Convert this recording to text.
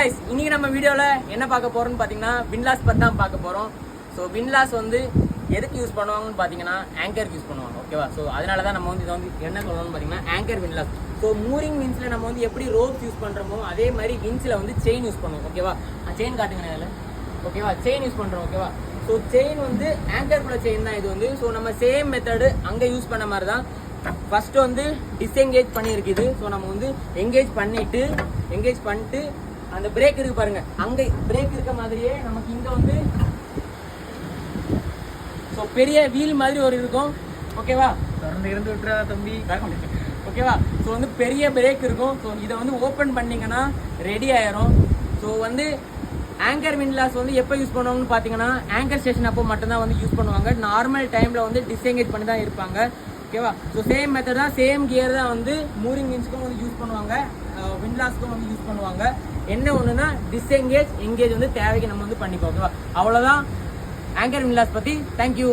இன்னைக்கு நம்ம வீடியோல என்ன பார்க்க போறோம்னு பாத்தீங்கன்னா விண்ட்லாஸ் பத்தி தான் பார்க்க போறோம். ஸோ விண்ட்லாஸ் வந்து எதுக்கு யூஸ் பண்ணுவாங்கன்னு பாத்தீங்கன்னா ஆங்கருக்கு யூஸ் பண்ணுவாங்க. ஓகேவா? ஸோ அதனால தான் நம்ம வந்து இதை வந்து என்ன சொல்லணும்னு பாத்தீங்கன்னா ஆங்கர் விண்ட்லாஸ். ஸோ மூரிங் வின்ஸ்ல நம்ம வந்து எப்படி ரோப்ஸ் யூஸ் பண்றோமோ அதே மாதிரி வின்ஸ்ல வந்து செயின் யூஸ் பண்ணுவோம். ஓகேவா? செயின் காட்டுங்க அதில். ஓகேவா? செயின் யூஸ் பண்றோம். ஓகேவா? ஸோ செயின் வந்து ஆங்கருக்குள்ள செயின் தான் இது வந்து. ஸோ நம்ம சேம் மெத்தடு அங்கே யூஸ் பண்ண மாதிரி தான். ஃபர்ஸ்ட் வந்து டிஸ்எங்கேஜ் பண்ணியிருக்குது. ஸோ நம்ம வந்து எங்கேஜ் பண்ணிட்டு அந்த பிரேக் இருக்கு பாருங்க, அங்கே பிரேக் இருக்க மாதிரியே நமக்கு இங்க வந்து ஸோ பெரிய வீல் மாதிரி ஒரு இருக்கும். ஓகேவா? இருந்து விட்டுறா தம்பி. ஓகேவா? ஸோ வந்து பெரிய பிரேக் இருக்கும். ஸோ இதை வந்து ஓப்பன் பண்ணீங்கன்னா ரெடி ஆயிரும். ஸோ வந்து ஆங்கர் விண்ட்லாஸ் வந்து எப்போ யூஸ் பண்ணுவாங்கன்னு பார்த்தீங்கன்னா ஆங்கர் ஸ்டேஷன் அப்போ மட்டும்தான் வந்து யூஸ் பண்ணுவாங்க. நார்மல் டைமில் வந்து டிஸ்எங்கேஜ் பண்ணி தான் இருப்பாங்க. ஓகேவா? ஸோ சேம் மெத்தட் தான், சேம் கியர் தான் வந்து மூரிங் வின்ஸ்க்கும் வந்து யூஸ் பண்ணுவாங்க, விண்ட்லாஸ்க்கும் வந்து யூஸ் பண்ணுவாங்க. என்ன ஒன்றுனா எங்கேஜ் வந்து தேவைக்கு நம்ம வந்து பண்ணிப்போம். ஓகேவா? அவ்வளோதான் ஆங்கர் விண்ட்லாஸ் பற்றி. தேங்க்யூ.